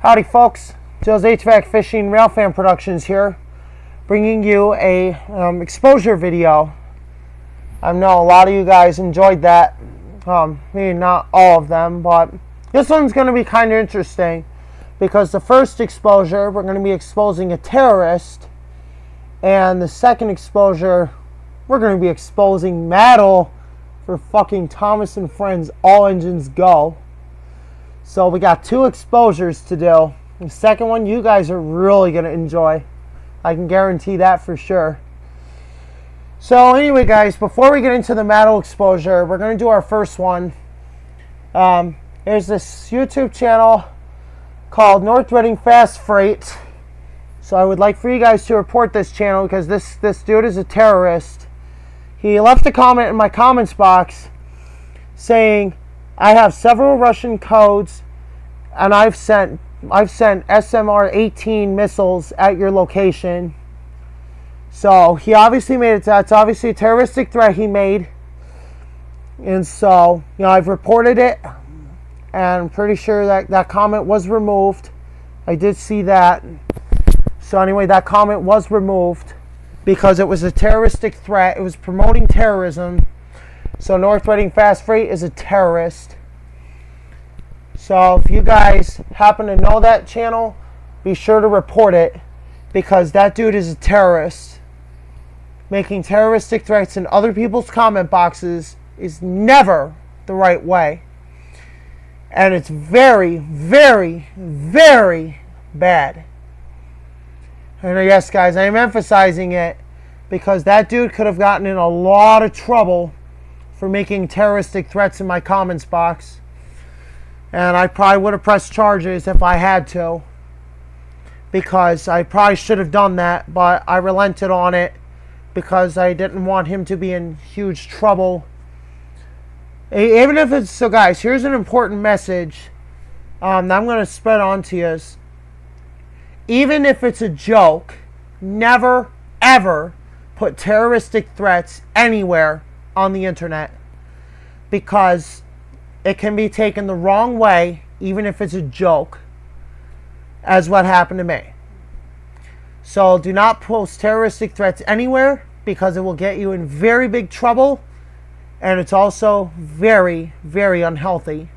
Howdy folks, Joe's HVAC Fishing Railfan Productions here, bringing you a exposure video. I know a lot of you guys enjoyed that, maybe not all of them, but this one's going to be kind of interesting because the first exposure we're going to be exposing a terrorist, and the second exposure we're going to be exposing Mattel for fucking Thomas and Friends All Engines Go. So we got two exposures to do. The second one you guys are really going to enjoy. I can guarantee that for sure. So anyway guys, before we get into the Mattel exposure, we're going to do our first one. There's this YouTube channel called North Reading Fast Freight. So I would like for you guys to report this channel because this dude is a terrorist. He left a comment in my comments box saying, I have several Russian codes, and I've sent SMR-18 missiles at your location. So he obviously made it. That's obviously a terroristic threat he made, and so I've reported it, and I'm pretty sure that comment was removed. I did see that. So anyway, that comment was removed because it was a terroristic threat. It was promoting terrorism. So North Reading Fast Freight is a terrorist. So if you guys happen to know that channel, be sure to report it because that dude is a terrorist. Making terroristic threats in other people's comment boxes is never the right way. And it's very, very, very bad. And yes, guys, I am emphasizing it because that dude could have gotten in a lot of trouble for making terroristic threats in my comments box. And I probably would have pressed charges if I had to, because I probably should have done that, but I relented on it because I didn't want him to be in huge trouble. Even if it's, so guys, here's an important message that I'm going to spread on to you. Even if it's a joke, never, ever put terroristic threats anywhere on the internet, because it can be taken the wrong way, even if it's a joke, as what happened to me. So do not post terroristic threats anywhere because it will get you in very big trouble, and it's also very, very unhealthy.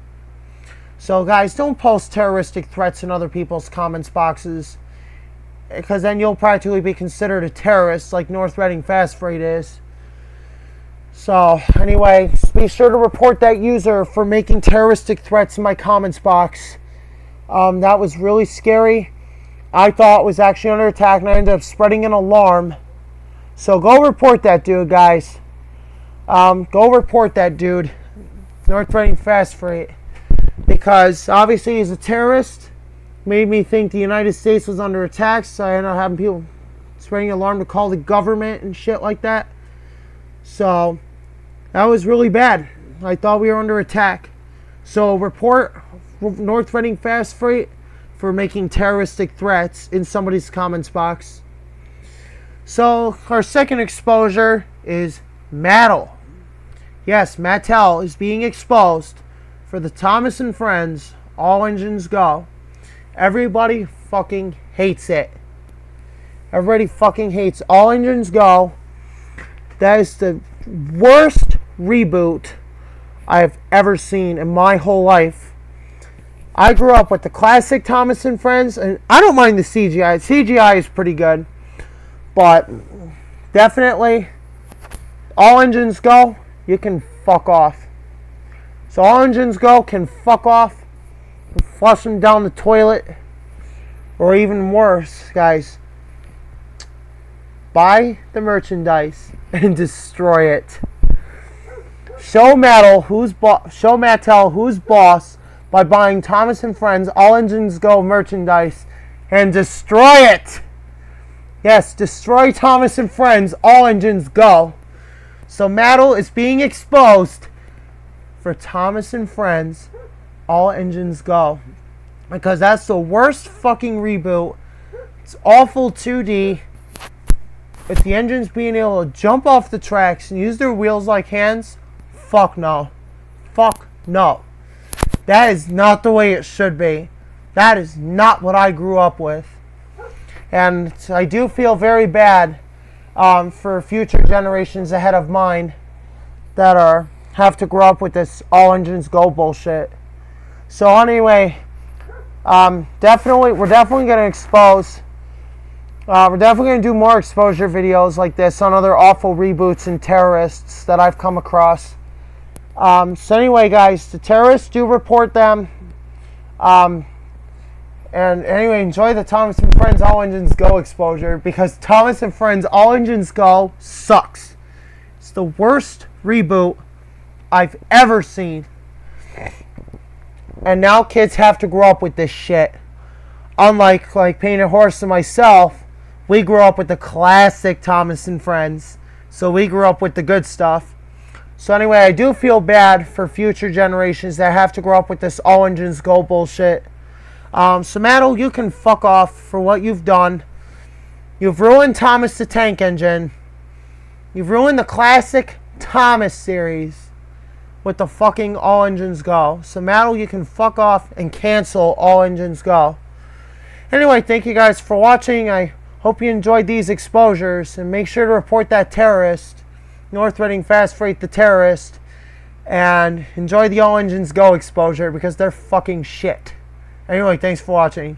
So guys, don't post terroristic threats in other people's comments boxes, because then you'll practically be considered a terrorist like North Reading Fast Freight is. So anyway, be sure to report that user for making terroristic threats in my comments box. That was really scary. I thought it was actually under attack, and I ended up spreading an alarm. So go report that dude, guys. Go report that dude, North Reading Fast Freight, because obviously he's a terrorist. Made me think the United States was under attack, so I ended up having people spreading an alarm to call the government and shit like that. So that was really bad. I thought we were under attack. So report North Reading Fast Freight for making terroristic threats in somebody's comments box. So our second exposure is Mattel. Yes, Mattel is being exposed for the Thomas and Friends All Engines Go. Everybody fucking hates it. Everybody fucking hates All Engines Go. That is the worst reboot I've ever seen in my whole life. I grew up with the classic Thomas and Friends, and I don't mind the CGI. CGI is pretty good, but definitely All Engines Go, you can fuck off. So All Engines Go can fuck off, flush them down the toilet, or even worse, guys, buy the merchandise and destroy it. Show Mattel who's boss by buying Thomas and Friends All Engines Go merchandise and destroy it. Yes, destroy Thomas and Friends All Engines Go. So Mattel is being exposed for Thomas and Friends All Engines Go, because that's the worst fucking reboot. It's awful 2D. With the engines being able to jump off the tracks and use their wheels like hands, fuck no. Fuck no. That is not the way it should be. That is not what I grew up with. And I do feel very bad for future generations ahead of mine that have to grow up with this all engines go bullshit. So anyway, we're definitely going to expose. We're definitely going to do more exposure videos like this on other awful reboots and terrorists that I've come across. So anyway, guys, the terrorists, do report them. And anyway, enjoy the Thomas and Friends All Engines Go exposure, because Thomas and Friends All Engines Go sucks. It's the worst reboot I've ever seen. And now kids have to grow up with this shit. Unlike like Painted Horse and myself, we grew up with the classic Thomas and Friends. So we grew up with the good stuff. So anyway, I do feel bad for future generations that have to grow up with this All Engines Go bullshit. So Mattel, you can fuck off for what you've done. You've ruined Thomas the Tank Engine. You've ruined the classic Thomas series with the fucking All Engines Go. So Mattel, you can fuck off and cancel All Engines Go. Anyway, thank you guys for watching. I hope you enjoyed these exposures, and make sure to report that terrorist, North Reading Fast Freight the terrorist, and enjoy the All Engines Go exposure, because they're fucking shit. Anyway, thanks for watching.